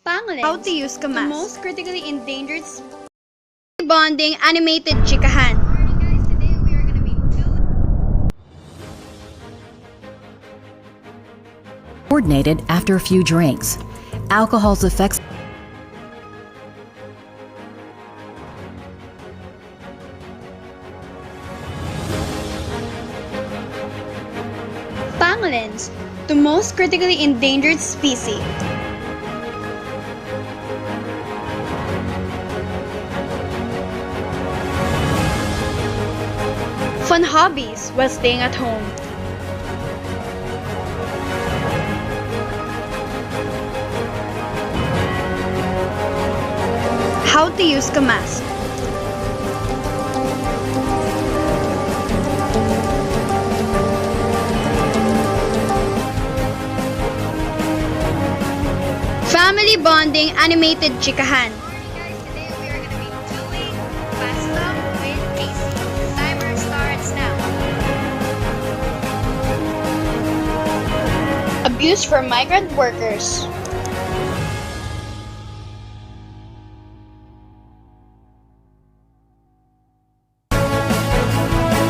Pangolins, How to use the kamas. most critically endangered bonding animated chikahan. Coordinated after a few drinks. Alcohol's effects. Pangolins, the most critically endangered species. Fun hobbies while staying at home. How to use kamas. Family bonding animated chikahan. Abuse for migrant workers.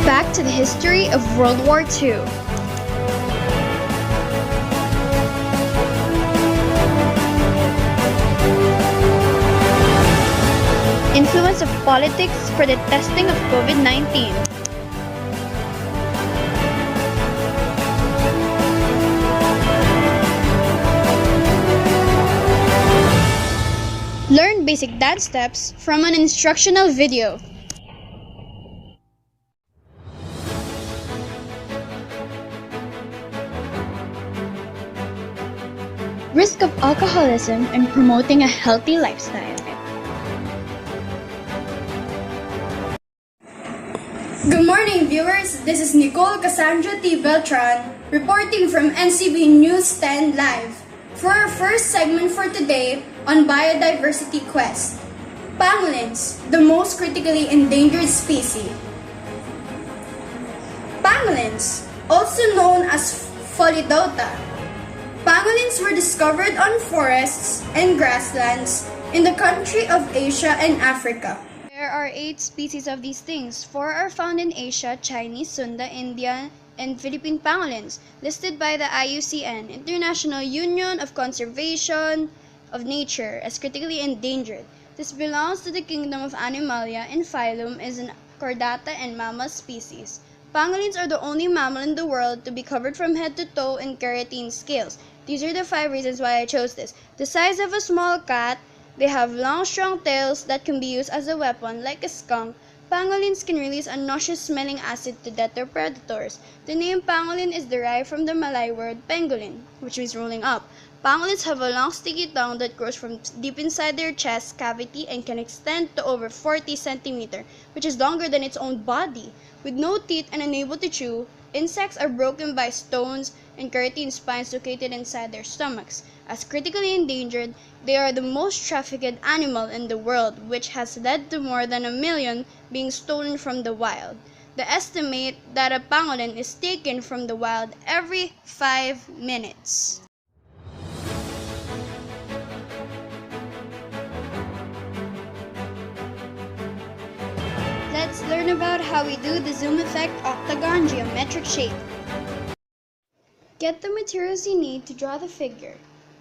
Back to the history of World War II. Influence of politics for the testing of COVID-19. Learn basic dance steps from an instructional video. Risk of alcoholism and promoting a healthy lifestyle. Good morning, viewers. This is Nicole Cassandra T. Beltran reporting from NCB News 10 Live for our first segment for today on Biodiversity Quest. Pangolins, the most critically endangered species. Pangolins, also known as Pholidota. Pangolins were discovered on forests and grasslands in the country of Asia and Africa. There are 8 species of these things. 4 are found in Asia: Chinese, Sunda, Indian, and Philippine pangolins, listed by the IUCN, International Union of Conservation of Nature, as critically endangered. This belongs to the kingdom of Animalia and phylum is an Chordata and mammal species. Pangolins are the only mammal in the world to be covered from head to toe in keratin scales. These are the 5 reasons why I chose this. The size of a small cat. They have long, strong tails that can be used as a weapon, like a skunk. Pangolins can release a nauseous-smelling acid to deter predators. The name pangolin is derived from the Malay word pangolin, which means rolling up. Pangolins have a long, sticky tongue that grows from deep inside their chest cavity and can extend to over 40 centimeters, which is longer than its own body. With no teeth and unable to chew, insects are broken by stones and keratin spines located inside their stomachs. As critically endangered, they are the most trafficked animal in the world, which has led to more than 1 million being stolen from the wild. They estimate that a pangolin is taken from the wild every 5 minutes. Let's learn about how we do the zoom effect octagon geometric shape. Get the materials you need to draw the figure.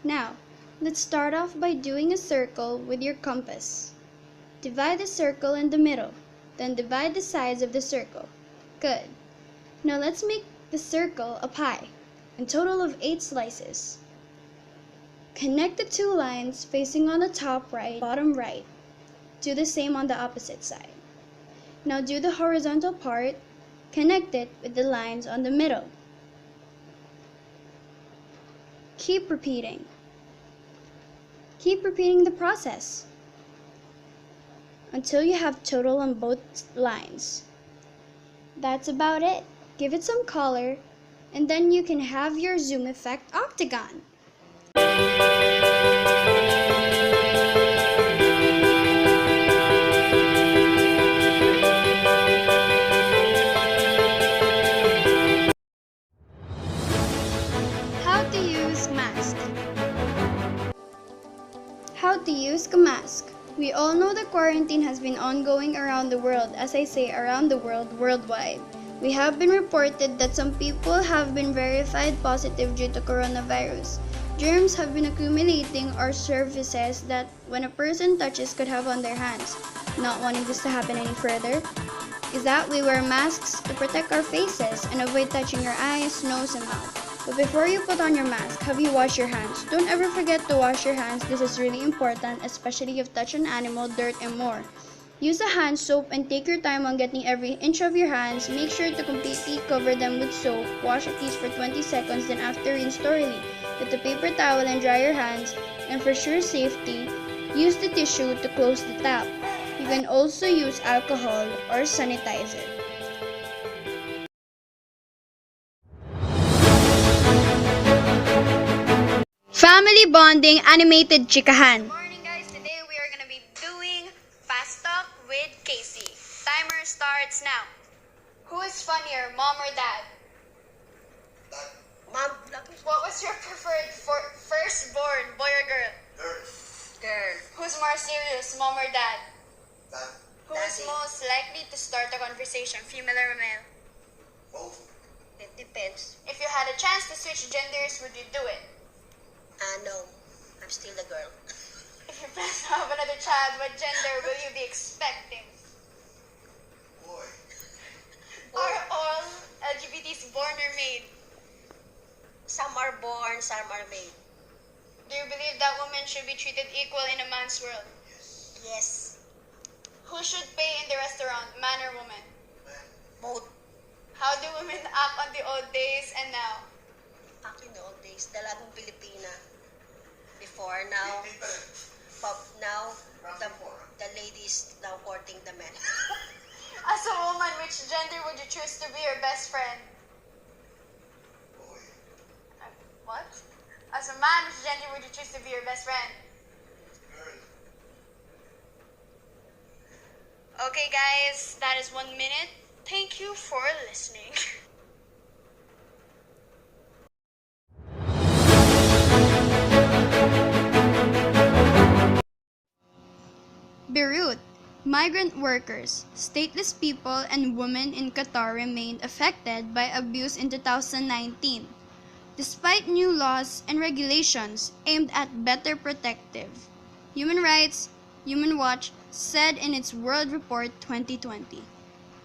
Now, let's start off by doing a circle with your compass. Divide the circle in the middle, then divide the sides of the circle. Good. Now let's make the circle a pie, a total of 8 slices. Connect the 2 lines facing on the top right, bottom right. Do the same on the opposite side. Now do the horizontal part, connect it with the lines on the middle. Keep repeating. Keep repeating the process until you have total on both lines. That's about it. Give it some color, and then you can have your zoom effect octagon. How to use a mask. We all know the quarantine has been ongoing around the world, as I say around the world, worldwide. We have been reported that some people have been verified positive due to coronavirus. Germs have been accumulating or surfaces that when a person touches could have on their hands. Not wanting this to happen any further, is that we wear masks to protect our faces and avoid touching your eyes, nose, and mouth. But before you put on your mask, have you washed your hands? Don't ever forget to wash your hands. This is really important, especially if you've touched an animal, dirt, and more. Use a hand soap and take your time on getting every inch of your hands. Make sure to completely cover them with soap. Wash at least for 20 seconds, then after rinse thoroughly. Get a paper towel and dry your hands. And for sure safety, use the tissue to close the tap. You can also use alcohol or sanitizer. Family bonding animated chikahan. Good morning guys, today we are gonna be doing fast talk with Casey. Timer starts now. Who is funnier, mom or dad? Mom, What was your preferred firstborn, boy or girl? girl. Who's more serious, mom or dad? Who is Daddy. most likely to start a conversation, female or male? It depends. If you had a chance to switch genders, would you do it? No, I'm still a girl. If you plan to have another child, what gender will you be expecting? Are all LGBTs born or made? Some are born, some are made. Do you believe that women should be treated equal in a man's world? Yes, Who should pay in the restaurant, man or woman? both. How do women act on the old days and now? Back in the old days, dalagang Pilipina. Before, now, the ladies now courting the men. As a woman, which gender would you choose to be your best friend? What? As a man, which gender would you choose to be your best friend? Okay guys, that is 1 minute. Thank you for listening. Beirut. Migrant workers, stateless people, and women in Qatar remained affected by abuse in 2019. Despite new laws and regulations aimed at better protective, Human Rights, Human Watch said in its World Report 2020.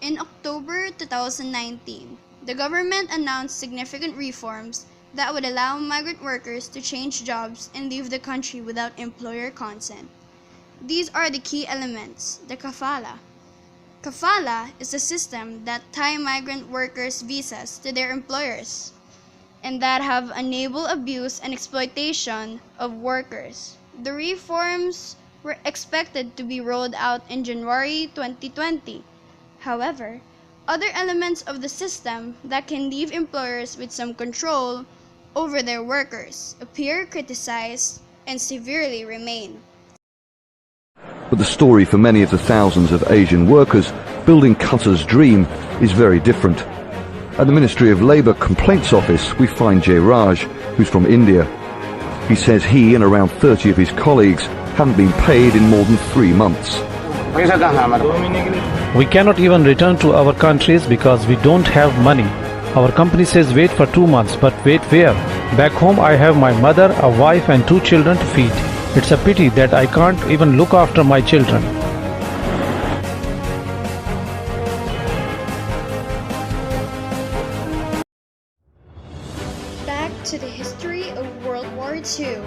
In October 2019, the government announced significant reforms that would allow migrant workers to change jobs and leave the country without employer consent. These are the key elements. The kafala. Kafala is a system that tie migrant workers' visas to their employers and that have enabled abuse and exploitation of workers. The reforms were expected to be rolled out in January 2020. However, other elements of the system that can leave employers with some control over their workers appear criticized and severely remain. But the story for many of the thousands of Asian workers building Qatar's dream is very different. At the Ministry of Labour Complaints Office, we find Jay Raj, who's from India. He says he and around 30 of his colleagues haven't been paid in more than 3 months. We cannot even return to our countries because we don't have money. Our company says wait for 2 months, but wait where? Back home I have my mother, a wife and 2 children to feed. It's a pity that I can't even look after my children. Back to the history of World War II.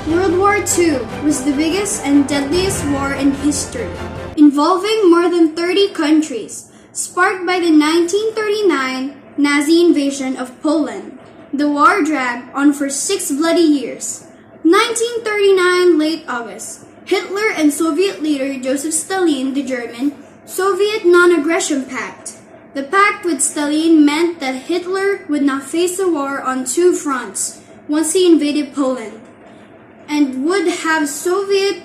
World War II was the biggest and deadliest war in history, involving more than 30 countries, sparked by the 1939 Nazi invasion of Poland. The war dragged on for 6 bloody years. 1939 late August, Hitler and Soviet leader Joseph Stalin, the German, Soviet Non-Aggression Pact. The pact with Stalin meant that Hitler would not face a war on 2 fronts once he invaded Poland, and would have Soviet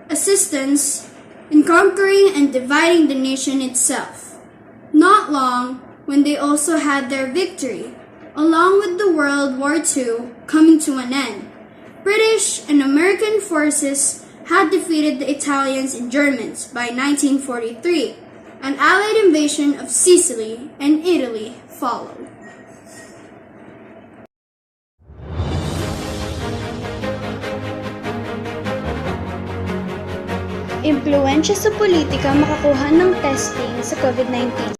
assistance in conquering and dividing the nation itself. Not long when they also had their victory, along with the World War II coming to an end. British and American forces had defeated the Italians and Germans by 1943. An Allied invasion of Sicily and Italy followed. Impluwensya sa politika makakuha ng testing sa COVID-19.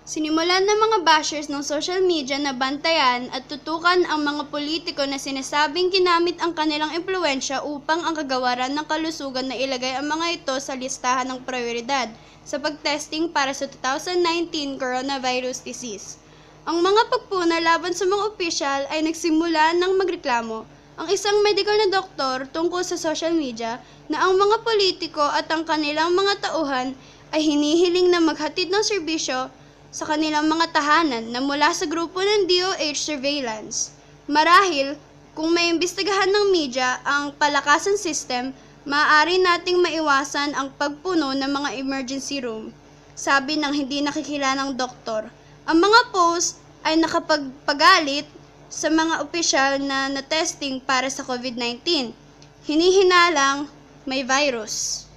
Sinimulan ng mga bashers ng social media na bantayan at tutukan ang mga politiko na sinasabing ginamit ang kanilang impluwensya upang ang kagawaran ng kalusugan na ilagay ang mga ito sa listahan ng prioridad sa pagtesting para sa 2019 coronavirus disease. Ang mga pagpuna laban sa mga opisyal ay nagsimula ng magreklamo ang isang medical na doktor tungkol sa social media na ang mga politiko at ang kanilang mga tauhan ay hinihiling na maghatid ng serbisyo sa kanilang mga tahanan na mula sa grupo ng DOH surveillance. Marahil, kung may imbestigahan ng media ang palakasan system, maaari nating maiwasan ang pagpuno ng mga emergency room, sabi ng hindi nakikilalang doktor. Ang mga post ay nakapagpagalit sa mga opisyal na na-testing para sa COVID-19. Hinihinalang may virus.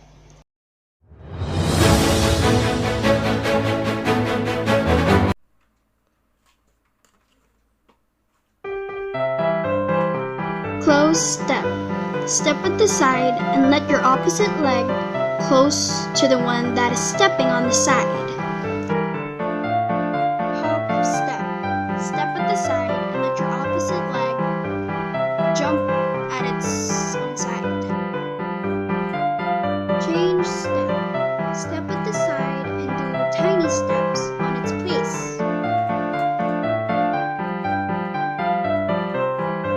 Close step. Step at the side and let your opposite leg close to the one that is stepping on the side. Hop step. Step at the side and let your opposite leg jump at its own side. Change step. Step at the side and do tiny steps on its place.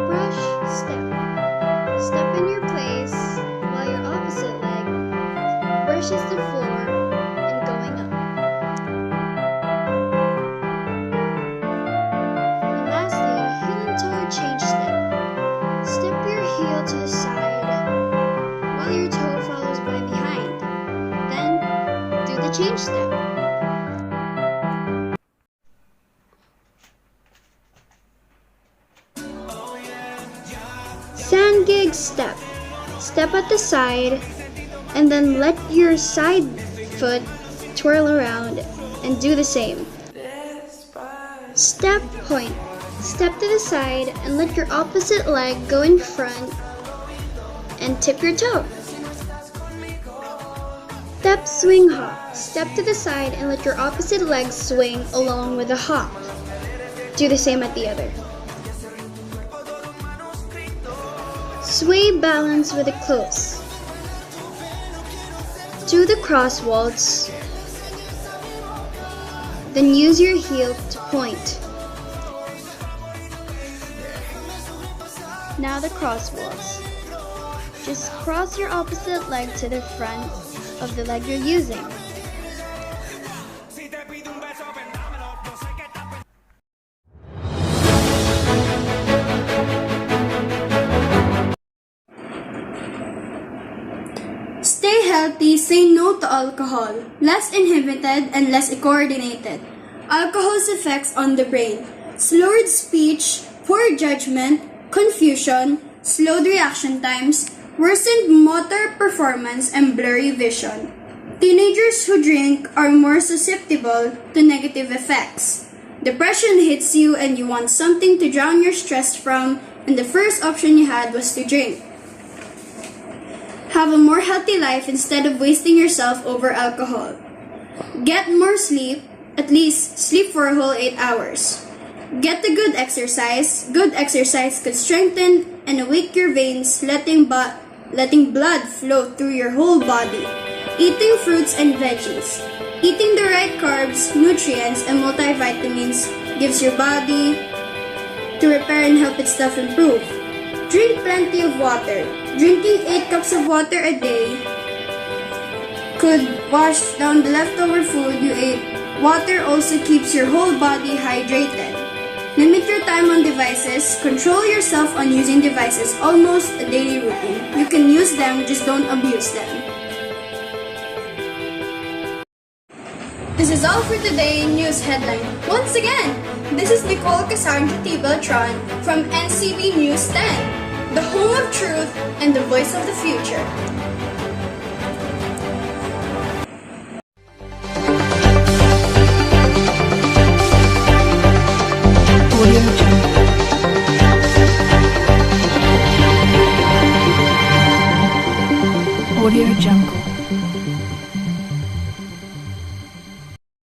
Brush step. Step in your place while your opposite leg brushes the floor and going up. And lastly, heel and toe change step. Step your heel to the side while your toe follows by behind. Then, do the change step. Sand gig step. Step at the side and then let your side foot twirl around and do the same. Step point. Step to the side and let your opposite leg go in front and tip your toe. Step swing hop. Step to the side and let your opposite leg swing along with the hop. Do the same at the other. Sway balance with a close. Do the cross waltz. Then use your heel to point. Now the cross waltz. Just cross your opposite leg to the front of the leg you're using. Stay healthy, say no to alcohol. Less inhibited and less coordinated. Alcohol's effects on the brain. Slurred speech, poor judgment, confusion, slowed reaction times, worsened motor performance, and blurry vision. Teenagers who drink are more susceptible to negative effects. Depression hits you and you want something to drown your stress from, and the first option you had was to drink. Have a more healthy life instead of wasting yourself over alcohol. Get more sleep, at least sleep for a whole 8 hours. Get the good exercise. Good exercise could strengthen and awake your veins, letting blood flow through your whole body. Eating fruits and veggies. Eating the right carbs, nutrients, and multivitamins gives your body to repair and help itself improve. Drink plenty of water. Drinking 8 cups of water a day could wash down the leftover food you ate. Water also keeps your whole body hydrated. Limit your time on devices. Control yourself on using devices. Almost a daily routine. You can use them, just don't abuse them. This is all for today in News Headline. Once again, this is Nicole Cassandra T. Beltran from NCB News 10, the home of truth and the voice of the future.